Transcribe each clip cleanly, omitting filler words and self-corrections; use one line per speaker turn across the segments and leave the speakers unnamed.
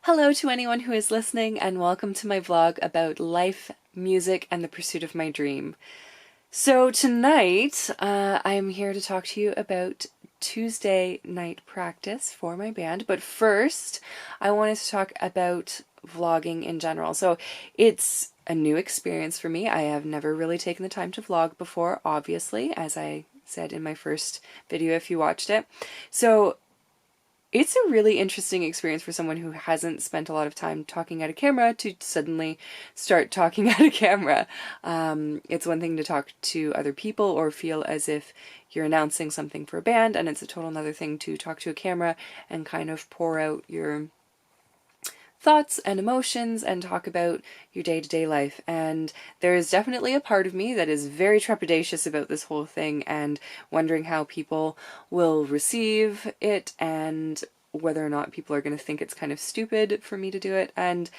Hello to anyone who is listening, and welcome to my vlog about life, music, and the pursuit of my dream. So tonight, I am here to talk to you about Tuesday night practice for my band, but first, I wanted to talk about vlogging in general. So it's a new experience for me. I have never really taken the time to vlog before, obviously, as I said in my first video if you watched it. So it's a really interesting experience for someone who hasn't spent a lot of time talking at a camera to suddenly start talking at a camera. It's one thing to talk to other people or feel as if you're announcing something for a band, and it's a total another thing to talk to a camera and kind of pour out your thoughts and emotions and talk about your day-to-day life. And there is definitely a part of me that is very trepidatious about this whole thing and wondering how people will receive it and whether or not people are going to think it's kind of stupid for me to do it. And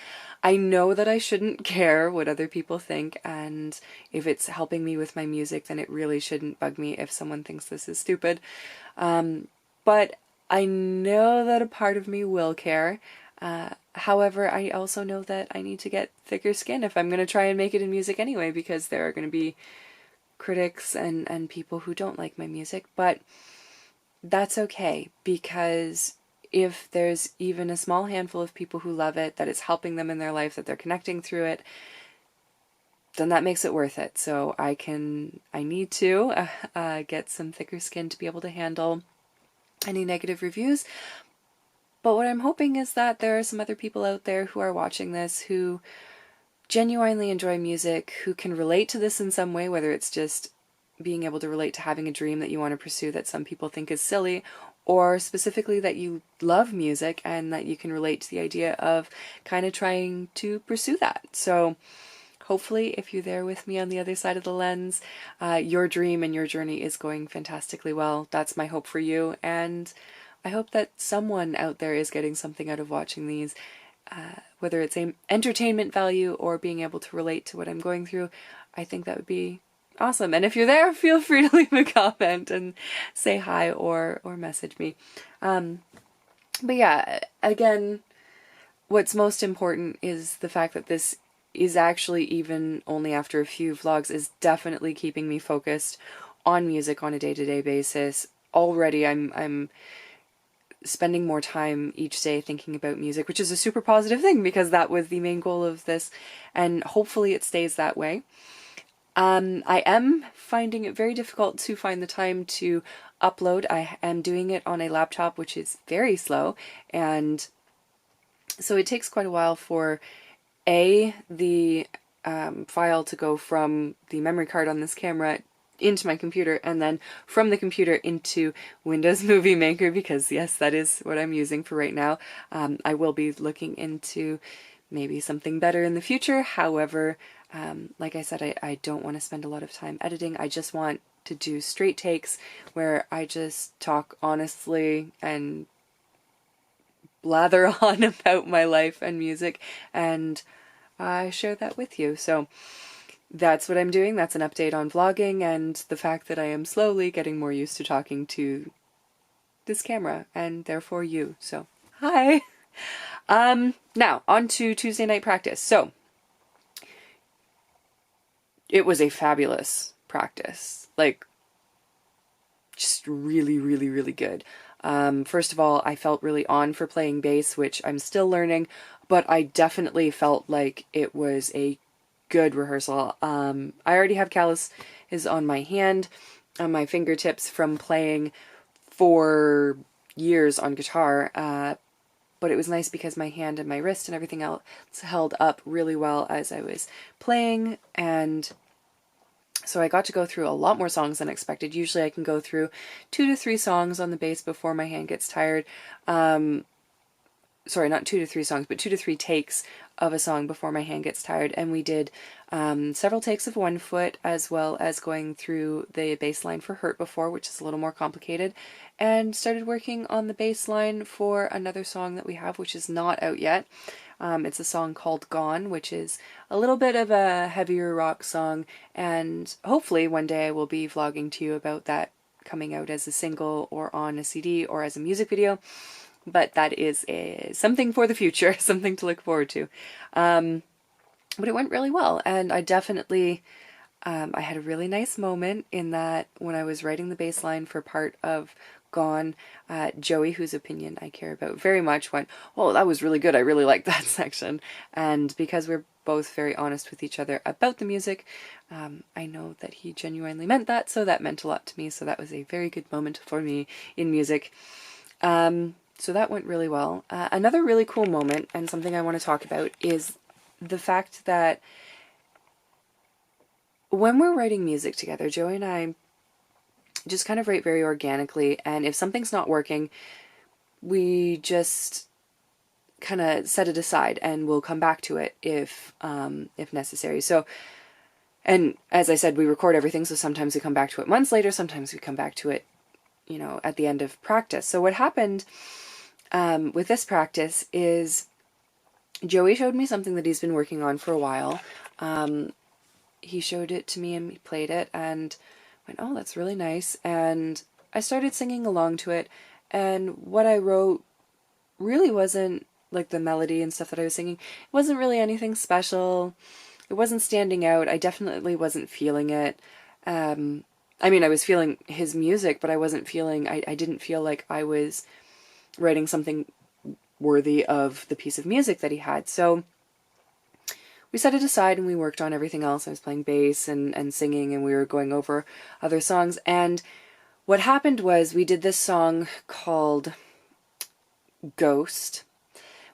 I know that I shouldn't care what other people think, and if it's helping me with my music, then it really shouldn't bug me if someone thinks this is stupid. But I know that a part of me will care. However, I also know that I need to get thicker skin if I'm going to try and make it in music anyway, because there are going to be critics and people who don't like my music, but that's okay, because if there's even a small handful of people who love it, that it's helping them in their life, that they're connecting through it, then that makes it worth it. So I need to get some thicker skin to be able to handle any negative reviews. But what I'm hoping is that there are some other people out there who are watching this who genuinely enjoy music, who can relate to this in some way, whether it's just being able to relate to having a dream that you want to pursue that some people think is silly, or specifically that you love music and that you can relate to the idea of kind of trying to pursue that. So hopefully, if you're there with me on the other side of the lens, your dream and your journey is going fantastically well. That's my hope for you, and I hope that someone out there is getting something out of watching these, whether it's entertainment value or being able to relate to what I'm going through. I think that would be awesome. And if you're there, feel free to leave a comment and say hi or message me. But yeah, again, what's most important is the fact that this is actually, even only after a few vlogs, is definitely keeping me focused on music on a day-to-day basis. Already I'm spending more time each day thinking about music, which is a super positive thing because that was the main goal of this, and hopefully it stays that way. I am finding it very difficult to find the time to upload. I am doing it on a laptop, which is very slow, and so it takes quite a while for the file to go from the memory card on this camera into my computer, and then from the computer into Windows Movie Maker, because yes, that is what I'm using for right now. I will be looking into maybe something better in the future. However, like I said, I don't want to spend a lot of time editing. I just want to do straight takes where I just talk honestly and blather on about my life and music, and I share that with you. So that's what I'm doing. That's an update on vlogging and the fact that I am slowly getting more used to talking to this camera and therefore you. So, hi! Now, on to Tuesday night practice. So, it was a fabulous practice. Like, just really, really, really good. First of all, I felt really on for playing bass, which I'm still learning, but I definitely felt like it was a good rehearsal. I already have calluses on my hand, on my fingertips from playing for years on guitar, but it was nice because my hand and my wrist and everything else held up really well as I was playing, and so I got to go through a lot more songs than expected. Usually I can go through 2 to 3 songs on the bass before my hand gets tired. Sorry, not 2 to 3 songs, but 2 to 3 takes of a song before my hand gets tired. And we did several takes of One Foot, as well as going through the bass line for Hurt before, which is a little more complicated, and started working on the bass line for another song that we have, which is not out yet. It's a song called Gone, which is a little bit of a heavier rock song, and hopefully one day I will be vlogging to you about that coming out as a single or on a CD or as a music video. but that is something for the future, something to look forward to. But it went really well, and I definitely, I had a really nice moment in that when I was writing the bass line for part of Gone, Joey, whose opinion I care about very much, went, "Oh, that was really good. I really liked that section." And because we're both very honest with each other about the music, I know that he genuinely meant that, so that meant a lot to me. So that was a very good moment for me in music. So that went really well. Another really cool moment, and something I want to talk about, is the fact that when we're writing music together, Joey and I just kind of write very organically, and if something's not working, we just kind of set it aside and we'll come back to it if necessary. So, and as I said, we record everything, so sometimes we come back to it months later, sometimes we come back to it, you know, at the end of practice. So what happened with this practice is Joey showed me something that he's been working on for a while. He showed it to me and we played it and went, "Oh, that's really nice." And I started singing along to it, and what I wrote really wasn't like the melody and stuff that I was singing. It wasn't really anything special. It wasn't standing out. I definitely wasn't feeling it. I mean, I was feeling his music, but I wasn't feeling, I didn't feel like I was writing something worthy of the piece of music that he had. So we set it aside and we worked on everything else. I was playing bass and singing, and we were going over other songs. And what happened was we did this song called Ghost,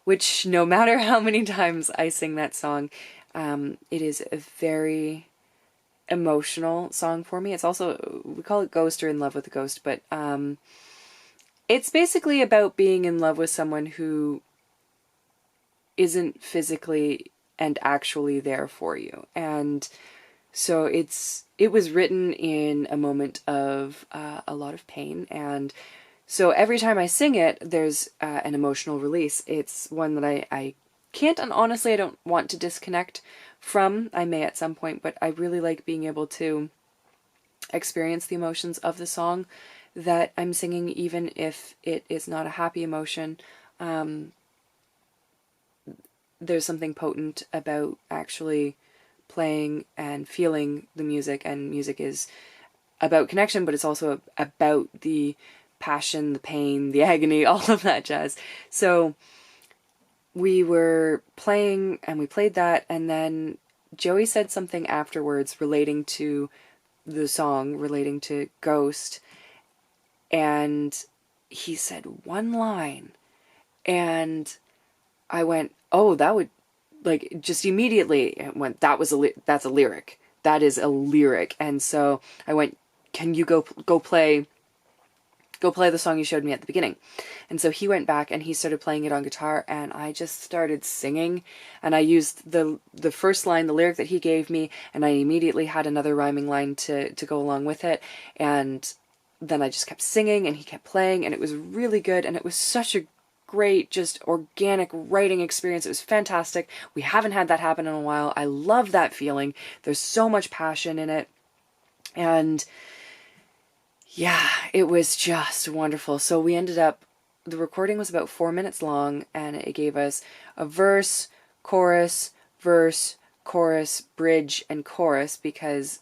which no matter how many times I sing that song, it is a very emotional song for me. It's also, we call it Ghost or In Love with a Ghost, but it's basically about being in love with someone who isn't physically and actually there for you. And so it was written in a moment of a lot of pain, and so every time I sing it, there's an emotional release. It's one that I can't, and honestly I don't want to disconnect from. I may at some point, but I really like being able to experience the emotions of the song that I'm singing, even if it is not a happy emotion. There's something potent about actually playing and feeling the music, and music is about connection, but it's also about the passion, the pain, the agony, all of that jazz. So we were playing and we played that, and then Joey said something afterwards relating to the song, relating to Ghost, and he said one line, and I went, "Oh, that would," like, just immediately it went, that's a lyric. That is a lyric. And so I went, "Can you go play the song you showed me at the beginning?" And so he went back and he started playing it on guitar, and I just started singing, and I used the first line, the lyric that he gave me, and I immediately had another rhyming line to go along with it. And then I just kept singing and he kept playing, and it was really good, and it was such a great, just organic writing experience. It was fantastic. We haven't had that happen in a while. I love that feeling. There's so much passion in it. And yeah, it was just wonderful. So we ended up, the recording was about 4 minutes long, and it gave us a verse, chorus, bridge, and chorus, because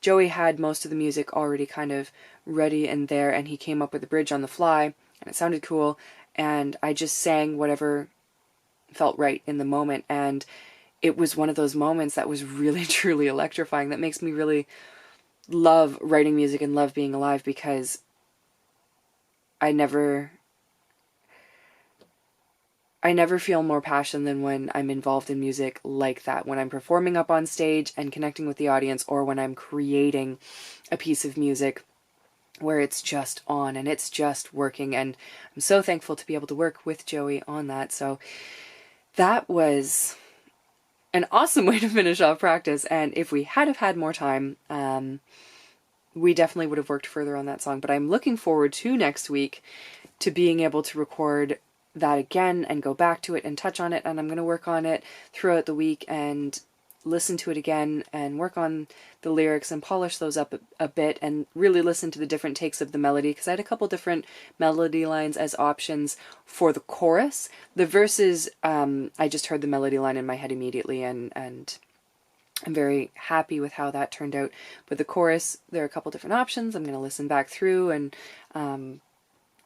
Joey had most of the music already kind of ready and there, and he came up with the bridge on the fly, and it sounded cool, and I just sang whatever felt right in the moment, and it was one of those moments that was really, truly electrifying, that makes me really love writing music and love being alive, because I never feel more passion than when I'm involved in music like that, when I'm performing up on stage and connecting with the audience, or when I'm creating a piece of music where it's just on and it's just working. And I'm so thankful to be able to work with Joey on that. So that was an awesome way to finish off practice. And if we had have had more time, we definitely would have worked further on that song. But I'm looking forward to next week to being able to record that again and go back to it and touch on it. And I'm going to work on it throughout the week and listen to it again and work on the lyrics and polish those up a bit and really listen to the different takes of the melody, because I had a couple different melody lines as options for the chorus. The verses, I just heard the melody line in my head immediately, and I'm very happy with how that turned out. But the chorus, there are a couple different options. I'm going to listen back through and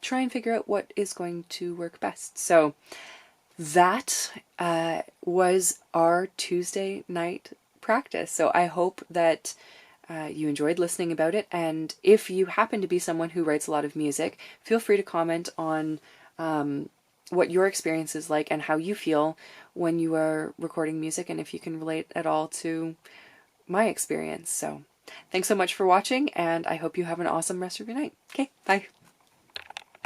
try and figure out what is going to work best. So that was our Tuesday night practice. So I hope that you enjoyed listening about it. And if you happen to be someone who writes a lot of music, feel free to comment on what your experience is like and how you feel when you are recording music, and if you can relate at all to my experience. So thanks so much for watching, and I hope you have an awesome rest of your night. Okay, bye.